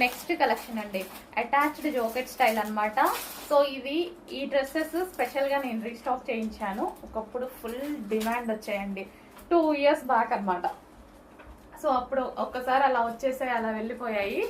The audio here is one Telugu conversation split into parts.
నెక్స్ట్ కలెక్షన్ అండి, అటాచ్డ్ జాకెట్ స్టైల్ అనమాట. సో ఈ డ్రెస్సెస్ స్పెషల్గా నేను రీస్టాక్ చేయించాను. ఒకప్పుడు ఫుల్ డిమాండ్ వచ్చాయండి, 2 years బ్యాక్ అనమాట. సో అప్పుడు ఒక్కసారి అలా వచ్చేసాయి, అలా వెళ్ళిపోయాయి.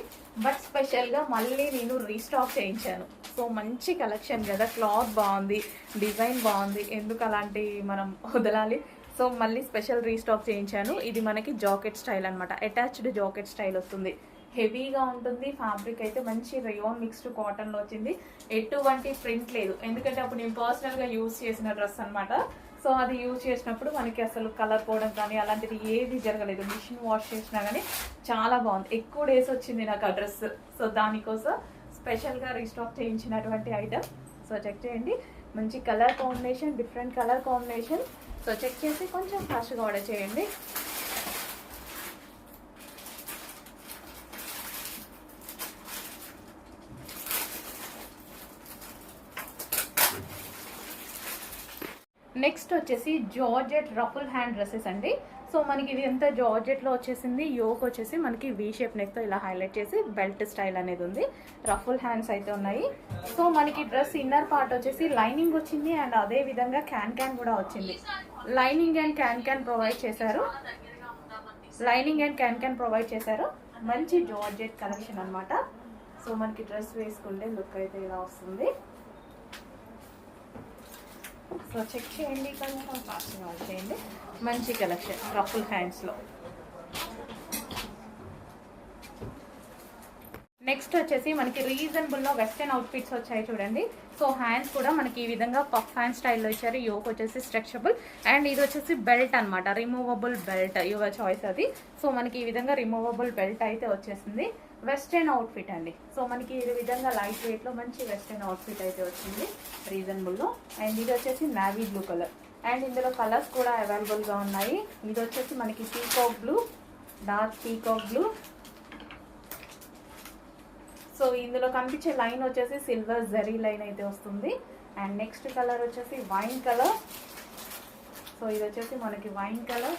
బట్ స్పెషల్గా మళ్ళీ నేను రీస్టాక్ చేయించాను. సో మంచి కలెక్షన్ కదా, క్లాత్ బాగుంది, డిజైన్ బాగుంది, ఎందుకు అలాంటి మనం వదలాలి. సో మళ్ళీ స్పెషల్ రీస్టాక్ చేయించాను. ఇది మనకి జాకెట్ స్టైల్ అనమాట, అటాచ్డ్ జాకెట్ స్టైల్ వస్తుంది. హెవీగా ఉంటుంది. ఫ్యాబ్రిక్ అయితే మంచి రేయాన్ మిక్స్డ్ కాటన్లో వచ్చింది. ఎటువంటి ప్రింట్ లేదు, ఎందుకంటే అప్పుడు నేను పర్సనల్గా యూజ్ చేసిన డ్రెస్ అనమాట. సో అది యూజ్ చేసినప్పుడు మనకి అసలు కలర్ పోవడం కానీ అలాంటిది ఏది జరగలేదు. మిషన్ వాష్ చేసినా కానీ చాలా బాగుంది. ఎక్కువ డేస్ వచ్చింది నాకు ఆ డ్రెస్. సో దానికోసం స్పెషల్గా రీస్టాక్ చేయించినటువంటి ఐటమ్. సో చెక్ చేయండి, మంచి colour combination, different colour combination. So check చేసి కొంచెం ఫాస్ట్గా ఆర్డర్ చేయండి. నెక్స్ట్ వచ్చేసి జార్జెట్ రఫుల్ హ్యాండ్ డ్రెస్సెస్ అండి. సో మనకి ఇది ఎంత జార్జెట్లో వచ్చేసింది. యోక్ వచ్చేసి మనకి వీ షేప్ నెక్తో ఇలా హైలైట్ చేసి బెల్ట్ స్టైల్ అనేది ఉంది. రఫుల్ హ్యాండ్స్ అయితే ఉన్నాయి. సో మనకి డ్రెస్ ఇన్నర్ పార్ట్ వచ్చేసి లైనింగ్ వచ్చింది అండ్ అదే విధంగా క్యాన్ కూడా వచ్చింది. లైనింగ్ అండ్ క్యాన్ ప్రొవైడ్ చేశారు. మంచి జార్జెట్ కలెక్షన్ అనమాట. సో మనకి డ్రెస్ వేసుకుంటే లుక్ అయితే ఇలా వస్తుంది. సో చెక్ చేయండి, కొంచెం ఫాస్ట్గా చేయండి. మంచి కలెక్షన్ రఫుల్ హ్యాండ్స్లో. నెక్స్ట్ వచ్చేసి మనకి రీజనబుల్లో వెస్టర్న్ అవుట్ఫిట్స్ వచ్చాయి చూడండి. సో హ్యాండ్స్ కూడా మనకి ఈ విధంగా పఫ్ హ్యాండ్ స్టైల్లో ఇచ్చారు. యోక్ వచ్చేసి స్ట్రెచబుల్ అండ్ ఇది వచ్చేసి బెల్ట్ అనమాట, రిమూవబుల్ బెల్ట్, యువర్ చాయిస్ అది. సో మనకి ఈ విధంగా రిమూవబుల్ బెల్ట్ అయితే వచ్చేసింది. వెస్టర్న్ అవుట్ఫిట్ అండి. సో మనకి ఈ విధంగా లైట్ వెయిట్లో మంచి వెస్టర్న్ అవుట్ఫిట్ అయితే వచ్చింది రీజనబుల్లో. అండ్ ఇది వచ్చేసి నావీ బ్లూ కలర్ అండ్ ఇందులో కలర్స్ కూడా అవైలబుల్గా ఉన్నాయి. ఇది వచ్చేసి మనకి peacock blue, dark peacock blue. So ఇందులో కనిపించే లైన్ వచ్చేసి సిల్వర్ జరీ లైన్ అయితే వస్తుంది. అండ్ నెక్స్ట్ కలర్ వచ్చేసి వైన్ కలర్. సో ఇది వచ్చేసి మనకి wine colour.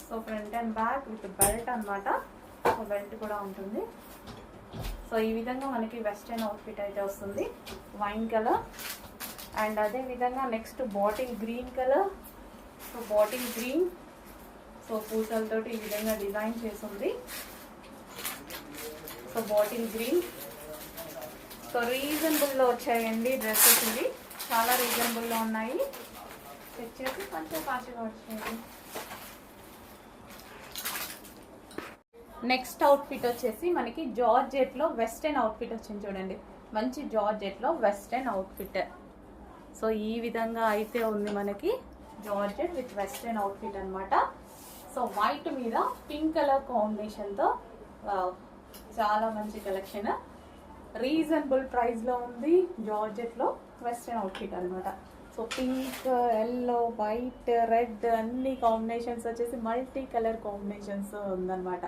So front and back with belt అనమాట. సో బెల్ట్ కూడా ఉంటుంది. సో ఈ విధంగా మనకి వెస్టర్న్ అవుట్ఫిట్ అయితే వస్తుంది, వైన్ కలర్. అండ్ అదే విధంగా next bottle green colour. So bottle green, so పూసలతోటి ఈ విధంగా డిజైన్ చేసింది. So bottle green. సో రీజనబుల్లో వచ్చాయండి డ్రెస్సెస్, ఇవి చాలా రీజనబుల్లో ఉన్నాయి. చెక్ చేసి కొంచెం ఫాస్ట్గా వచ్చాయండి. నెక్స్ట్ అవుట్ఫిట్ వచ్చేసి మనకి జార్జెట్లో వెస్టర్న్ అవుట్ఫిట్ వచ్చింది చూడండి. మంచి జార్జెట్లో వెస్టర్న్ అవుట్ఫిట్. సో ఈ విధంగా అయితే ఉంది మనకి జార్జెట్ విత్ వెస్టర్న్ అవుట్ఫిట్ అనమాట. సో వైట్ మీద పింక్ కలర్ కాంబినేషన్తో చాలా మంచి కలెక్షన్. రీజనబుల్ ప్రైస్లో ఉంది. జార్జెట్లో వెస్టర్న్ అవుట్ఫిట్ అనమాట. So pink, yellow, white, red అన్ని కాంబినేషన్స్ వచ్చేసి మల్టీ కలర్ కాంబినేషన్స్ ఉందన్నమాట.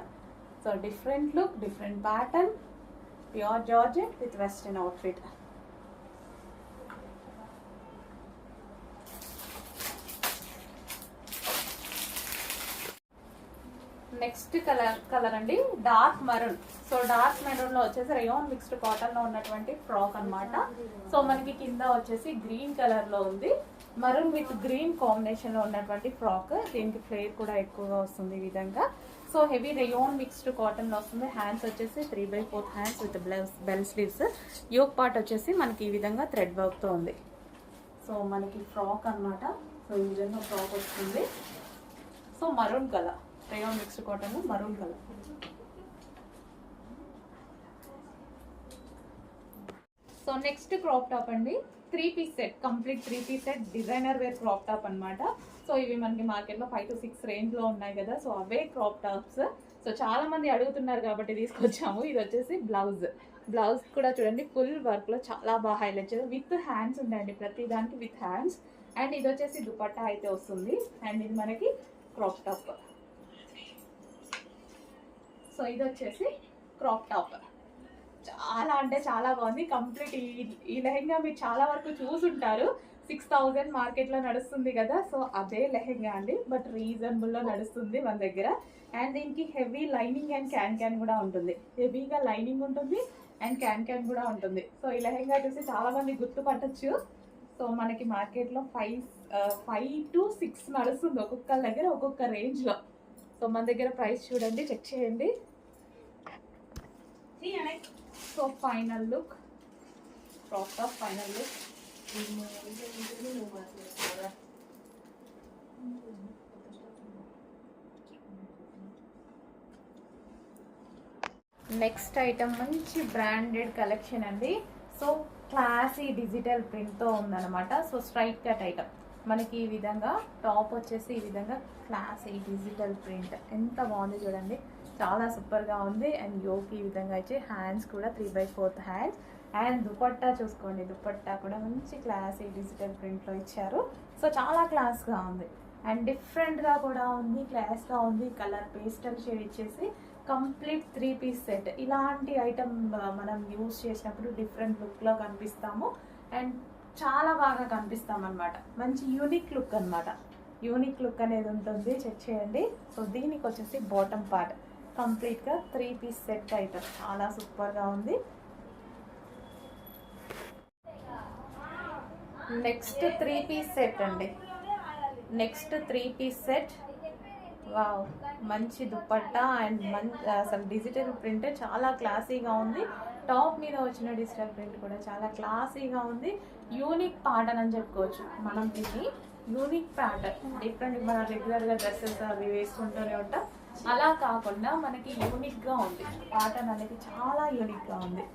So different look, different pattern, pure georgette with western outfit. Next colour అండి dark maroon. So dark maroon లో వచ్చేసి రేయాన్ మిక్స్డ్ కాటన్ లో ఉన్నటువంటి ఫ్రాక్ అనమాట. సో మనకి కింద వచ్చేసి గ్రీన్ కలర్ లో ఉంది. మరూన్ విత్ గ్రీన్ కాంబినేషన్ లో ఉన్నటువంటి ఫ్రాక్. దీనికి ఫ్లేర్ కూడా ఎక్కువగా వస్తుంది ఈ విధంగా. So heavy rayon mixed cotton లో వస్తుంది. హ్యాండ్స్ వచ్చేసి 3/4 hands with bell sleeves. Yoke part వచ్చేసి మనకి ఈ విధంగా థ్రెడ్ వర్క్ తో ఉంది. సో మనకి ఫ్రాక్ అనమాట. సో ఈ విధంగా ఫ్రాక్ వస్తుంది. So maroon colour, rayon mixed cotton maroon colour. So next crop top అండి, 3-piece set, complete 3-piece set, designer wear crop top అనమాట. సో ఇవి మనకి మార్కెట్లో 5 to 6 రేంజ్లో ఉన్నాయి కదా. సో అవే క్రాప్ టాప్స్. సో చాలా మంది అడుగుతున్నారు కాబట్టి తీసుకొచ్చాము. ఇది వచ్చేసి బ్లౌజ్ కూడా చూడండి ఫుల్ వర్క్లో చాలా బాగా హైలైట్ చేయాలి. విత్ హ్యాండ్స్ ఉంటాయండి ప్రతి దానికి, విత్ హ్యాండ్స్. అండ్ ఇది వచ్చేసి దుపట్టా అయితే వస్తుంది. అండ్ ఇది మనకి క్రాప్ టాప్. సో ఇది వచ్చేసి క్రాప్ టాప్. చాలా అంటే చాలా బాగుంది. కంప్లీట్ ఈ లెహంగా మీరు చాలా వరకు చూసుంటారు. 6000 మార్కెట్లో నడుస్తుంది కదా, సో అదే లెహెంగా అండి, బట్ రీజనబుల్లో నడుస్తుంది మన దగ్గర. అండ్ దీనికి హెవీ లైనింగ్ అండ్ క్యాన్ కూడా ఉంటుంది. హెవీగా లైనింగ్ ఉంటుంది అండ్ క్యాన్ కూడా ఉంటుంది. సో ఈ లెహెంగా చూసి చాలా మంది గుర్తుపట్టచ్చు. సో మనకి మార్కెట్లో 5 to 6 నడుస్తుంది, ఒక్కొక్క దగ్గర ఒక్కొక్క రేంజ్లో. సో మన దగ్గర ప్రైస్ చూడండి, చెక్ చేయండి. So final look, crop top final look. Next item మంచి బ్రాండెడ్ కలెక్షన్ అండి. సో క్లాసీ డిజిటల్ ప్రింట్తో ఉందన్నమాట. సో స్ట్రైట్ కట్ ఐటమ్ మనకి ఈ విధంగా, టాప్ వచ్చేసి ఈ విధంగా క్లాసీ డిజిటల్ ప్రింట్, ఎంత బాగుంది చూడండి, చాలా సూపర్గా ఉంది. అండ్ యోకి ఈ విధంగా ఇచ్చి హ్యాండ్స్ కూడా 3/4 హ్యాండ్స్. అండ్ దుపట్టా చూసుకోండి, దుపట్టా కూడా మంచి క్లాసీ డిజిటల్ ప్రింట్లో ఇచ్చారు. సో చాలా క్లాస్గా ఉంది అండ్ డిఫరెంట్గా కూడా ఉంది, క్లాస్గా ఉంది. కలర్ పేస్టల్ షేడ్ ఇచ్చేసి కంప్లీట్ 3 పీస్ సెట్. ఇలాంటి ఐటమ్ మనం యూజ్ చేసినప్పుడు డిఫరెంట్ లుక్లో కనిపిస్తాము అండ్ చాలా బాగా కనిపిస్తాం అనమాట. మంచి యూనిక్ లుక్ అనమాట, యూనిక్ లుక్ అనేది ఉంటుంది. చెక్ చేయండి. సో దీనికి వచ్చేసి బాటమ్ పార్ట్ కంప్లీట్గా 3 పీస్ సెట్ ఐటమ్, చాలా సూపర్గా ఉంది. నెక్స్ట్ 3 పీస్ సెట్ అండి, నెక్స్ట్ 3 పీస్ సెట్. వావ్, మంచి దుపట్టా అండ్ అసలు డిజిటల్ ప్రింట్ చాలా క్లాసీగా ఉంది. టాప్ మీద వచ్చిన డిజిటల్ ప్రింట్ కూడా చాలా క్లాసీగా ఉంది. యూనిక్ ప్యాటర్న్ అని చెప్పుకోవచ్చు మనం. ఇది యూనిక్ ప్యాటర్న్, డిఫరెంట్. మన రెగ్యులర్గా డ్రెస్సెస్ అవి వేసుకుంటూనే ఉంటాం, అలా కాకుండా మనకి యూనిక్గా ఉంది. ప్యాటర్న్ అనేది చాలా యూనిక్గా ఉంది.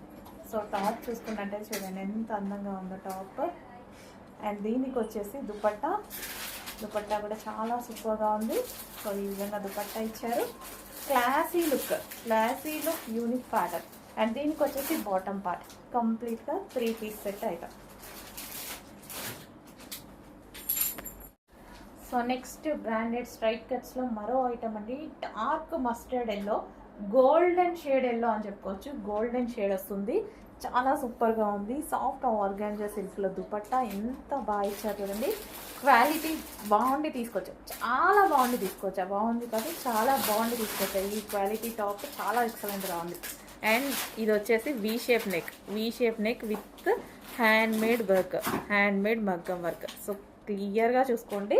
సో టాప్ చూసుకున్నట్టే చూడండి ఎంత అందంగా ఉందో టాప్. అండ్ దీనికి వచ్చేసి దుపట్టా, దుపట్టా కూడా చాలా సూపర్గా ఉంది. సో ఈ విధంగా దుపట్టా ఇచ్చారు, classy look, classy look, unique pattern. And దీనికి వచ్చేసి బాటమ్ పార్ట్ కంప్లీట్గా 3 piece set item. So next branded straight కట్స్లో మరో ఐటమ్ అండి, dark mustard yellow, golden shade yellow అని చెప్పుకోవచ్చు. గోల్డెన్ షేడ్ వస్తుంది, చాలా సూపర్గా ఉంది. సాఫ్ట్ ఆర్గాంజా సిల్క్లో దుపట్టా ఎంత బాగా ఇచ్చారు చూడండి. క్వాలిటీ బాగుండి తీసుకొచ్చా, చాలా బాగుండి తీసుకొచ్చా, బాగుంది కాదు చాలా బాగుండి తీసుకొచ్చా. ఈ క్వాలిటీ టాప్ చాలా ఎక్సలెంట్గా ఉంది. అండ్ ఇది వచ్చేసి V shape neck with hand made work, hand made మగ్గం వర్క్. సో క్లియర్గా చూసుకోండి.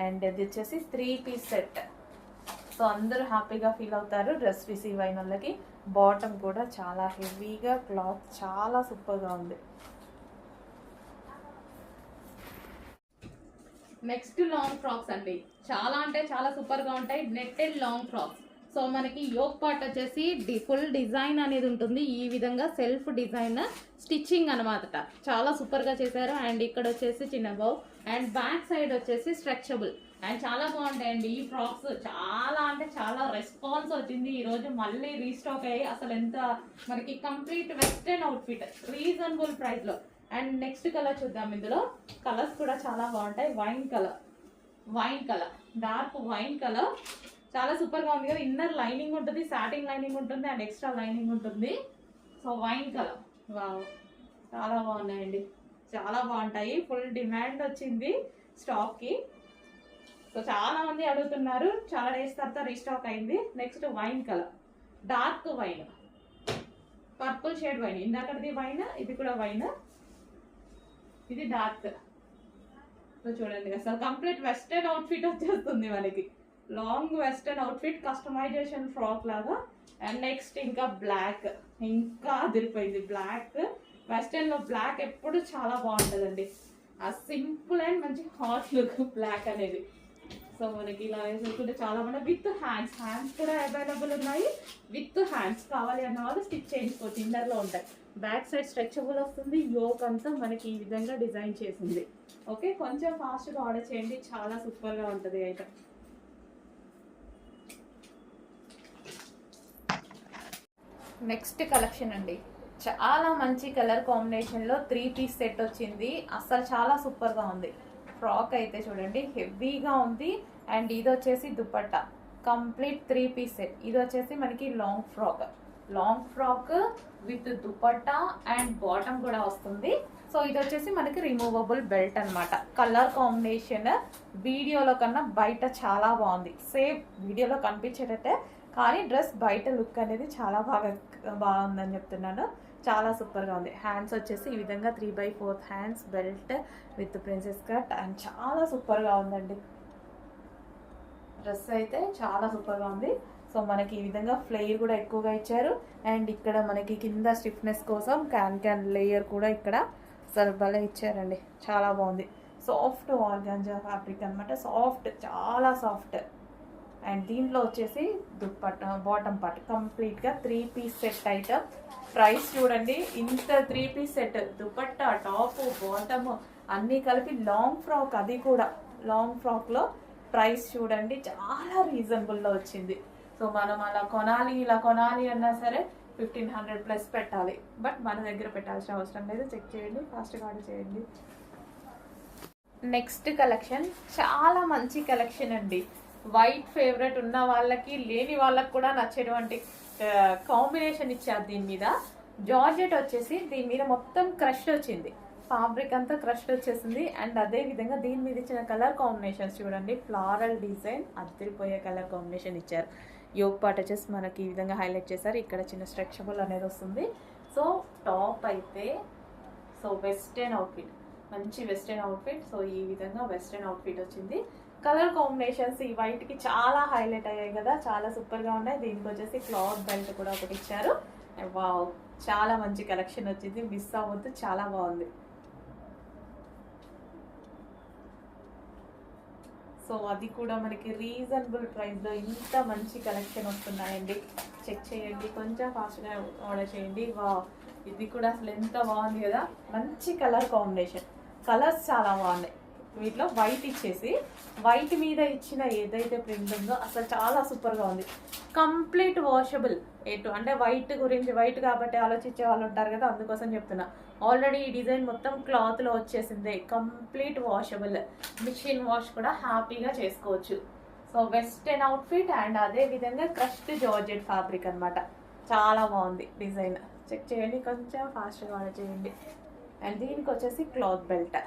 అండ్ ఇది వచ్చేసి 3 పీస్ సెట్. సో అందరూ హ్యాపీగా ఫీల్ అవుతారు డ్రెస్ రిసీవ్ అయిన వాళ్ళకి. బాటమ్ కూడా చాలా హెవీగా, క్లాత్ చాలా సూపర్గా ఉంది. నెక్స్ట్ లాంగ్ ఫ్రాక్స్ అండి, చాలా అంటే చాలా సూపర్గా ఉంటాయి. Netted long frocks. సో మనకి యోక్ పార్ట్ వచ్చేసి ఫుల్ డిజైన్ అనేది ఉంటుంది, ఈ విధంగా సెల్ఫ్ డిజైన్ స్టిచ్చింగ్ అనమాట, చాలా సూపర్గా చేశారు. అండ్ ఇక్కడ వచ్చేసి చిన్న బౌ అండ్ బ్యాక్ సైడ్ వచ్చేసి స్ట్రెచబుల్ అండ్ చాలా బాగుంటాయండి ఈ ఫ్రాక్స్. చాలా అంటే చాలా రెస్పాన్స్ వచ్చింది ఈరోజు, మళ్ళీ రీస్టాక్ అయ్యి అసలు ఎంత మనకి కంప్లీట్ వెస్టర్న్ అవుట్ఫిట్ రీజనబుల్ ప్రైస్లో. అండ్ నెక్స్ట్ కలర్ చూద్దాం. ఇందులో కలర్స్ కూడా చాలా బాగుంటాయి. Wine colour, dark wine colour, చాలా సూపర్గా ఉంది కదా. ఇన్నర్ లైనింగ్ ఉంటుంది, సాటిన్ లైనింగ్ ఉంటుంది అండ్ ఎక్స్ట్రా లైనింగ్ ఉంటుంది. సో వైన్ కలర్, వావ్, చాలా బాగున్నాయండి, చాలా బాగుంటాయి. ఫుల్ డిమాండ్ వచ్చింది స్టాక్కి. సో చాలా మంది అడుగుతున్నారు, చాలా డేస్ తర్వాత రీస్టాక్ అయింది. Next wine colour, dark wine, purple shade wine. ఇందాకది వైన్, ఇది కూడా వైన్, ఇది డార్క్. సో చూడండి అసలు కంప్లీట్ వెస్టర్న్ అవుట్ఫిట్ వచ్చేస్తుంది మనకి. Long western outfit, customization frock లాగా. అండ్ నెక్స్ట్ ఇంకా బ్లాక్, ఇంకా అదిరిపోయింది బ్లాక్. వెస్టర్న్లో బ్లాక్ ఎప్పుడు చాలా బాగుంటుందండి, ఆ సింపుల్ అండ్ మంచి హాట్ లుక్ బ్లాక్ అనేది. సో మనకి ఇలా వేసుకుంటే చాలా బాగుంది. విత్ హ్యాండ్స్ కూడా అవైలబుల్ ఉన్నాయి. విత్ హ్యాండ్స్ కావాలి అన్న వాళ్ళు స్టిచ్ చేయించుకోవచ్చు, ఇన్నర్లో ఉంటాయి. బ్యాక్ సైడ్ స్ట్రెచబుల్ వస్తుంది, యోక్ అంతా మనకి ఈ విధంగా డిజైన్ చేసింది. ఓకే, కొంచెం ఫాస్ట్గా ఆర్డర్ చేయండి, చాలా సూపర్గా ఉంటుంది ఐటమ్. నెక్స్ట్ కలెక్షన్ అండి, చాలా మంచి కలర్ కాంబినేషన్లో 3 పీస్ సెట్ వచ్చింది. అసలు చాలా సూపర్గా ఉంది. ఫ్రాక్ అయితే చూడండి హెవీగా ఉంది. అండ్ ఇది వచ్చేసి దుపట్టా కంప్లీట్ 3 పీస్ సెట్. ఇది వచ్చేసి మనకి long frock, long frock with dupatta and bottom కూడా వస్తుంది. సో ఇది వచ్చేసి మనకి రిమూవబుల్ బెల్ట్ అన్నమాట. కలర్ కాంబినేషన్ వీడియోలో కన్నా బయట చాలా బాగుంది. సేమ్ వీడియోలో కనిపించేటట్టే, కానీ డ్రెస్ బయట లుక్ అనేది చాలా బాగుందని చెప్తున్నాను. చాలా సూపర్గా ఉంది. హ్యాండ్స్ వచ్చేసి ఈ విధంగా 3/4 hands, belt with princess cut and చాలా సూపర్గా ఉందండి. డ్రెస్ అయితే చాలా సూపర్గా ఉంది. సో మనకి ఈ విధంగా ఫ్లేర్ కూడా ఎక్కువగా ఇచ్చారు. అండ్ ఇక్కడ మనకి కింద స్టిఫ్నెస్ కోసం క్యాన్ లేయర్ కూడా ఇక్కడ సర్బలే ఇచ్చారండి. చాలా బాగుంది. సాఫ్ట్ ఆర్గాంజా ఫ్యాబ్రిక్ అనమాట. సాఫ్ట్, చాలా సాఫ్ట్. అండ్ దీంట్లో వచ్చేసి దుప్పట్టా, బాటమ్ పార్ట్ కంప్లీట్గా 3 పీస్ సెట్ ఐటమ్. ప్రైస్ చూడండి, ఇంత 3 piece set, dupatta, top, bottom అన్నీ కలిపి లాంగ్ ఫ్రాక్, అది కూడా లాంగ్ ఫ్రాక్లో ప్రైస్ చూడండి చాలా రీజనబుల్లో వచ్చింది. సో మనం అలా కొనాలి, ఇలా కొనాలి అన్నా సరే 1500 ప్లస్ పెట్టాలి. బట్ మన దగ్గర పెట్టాల్సిన అవసరం లేదు. చెక్ చేయండి, ఫాస్ట్గా ఆర్డర్ చేయండి. నెక్స్ట్ కలెక్షన్ చాలా మంచి కలెక్షన్ అండి. వైట్ ఫేవరెట్ ఉన్న వాళ్ళకి, లేని వాళ్ళకి కూడా నచ్చేటువంటి కాంబినేషన్ ఇచ్చారు. దీని మీద జార్జెట్ వచ్చేసి దీని మీద మొత్తం క్రష్ వచ్చింది. ఫ్యాబ్రిక్ అంతా క్రష్ వచ్చేసింది. అండ్ అదే విధంగా దీని మీద ఇచ్చిన కలర్ కాంబినేషన్స్ చూడండి. ఫ్లారల్ డిజైన్, అదిరిపోయే కలర్ కాంబినేషన్ ఇచ్చారు. యోగ్ పార్ట్ వచ్చేసి మనకి ఈ విధంగా హైలైట్ చేశారు. ఇక్కడ చిన్న స్ట్రెచబుల్ అనేది వస్తుంది. సో టాప్ అయితే సో వెస్టర్న్ అవుట్ఫిట్, మంచి వెస్టర్న్ అవుట్ఫిట్. సో ఈ విధంగా వెస్టర్న్ అవుట్ఫిట్ వచ్చింది. కలర్ కాంబినేషన్స్ ఈ వైట్కి చాలా హైలైట్ అయ్యాయి కదా, చాలా సూపర్గా ఉన్నాయి. దీనికి వచ్చేసి క్లాత్ బెల్ట్ కూడా ఒకటి ఇచ్చారు. వావ్, చాలా మంచి కలెక్షన్ వచ్చింది. మిస్ అవ్వద్దు, చాలా బాగుంది. సో అది కూడా మనకి రీజనబుల్ ప్రైస్లో ఇంత మంచి కలెక్షన్ వస్తున్నాయండి. చెక్ చేయండి, కొంచెం ఫాస్ట్గా ఆర్డర్ చేయండి. వా, ఇది కూడా అసలు ఎంత బాగుంది కదా, మంచి కలర్ కాంబినేషన్. కలర్స్ చాలా బాగున్నాయి. వీటిలో వైట్ ఇచ్చేసి వైట్ మీద ఇచ్చిన ఏదైతే ప్రింట్ ఉందో అసలు చాలా సూపర్గా ఉంది. Complete washable. అంటే వైట్ గురించి, వైట్ కాబట్టి ఆలోచించే వాళ్ళు ఉంటారు కదా, అందుకోసం చెప్తున్నా. ఆల్రెడీ ఈ డిజైన్ మొత్తం క్లాత్లో వచ్చేసింది. కంప్లీట్ వాషబుల్, మిషన్ వాష్ కూడా హ్యాపీగా చేసుకోవచ్చు. సో వెస్టర్న్ అవుట్ఫిట్ అండ్ అదే విధంగా క్రష్డ్ జార్జెట్ ఫ్యాబ్రిక్ అనమాట. చాలా బాగుంది డిజైన్. చెక్ చేయండి, కొంచెం ఫాస్ట్గా ఆర్డర్ చేయండి. అండ్ దీనికి వచ్చేసి క్లాత్ బెల్ట్.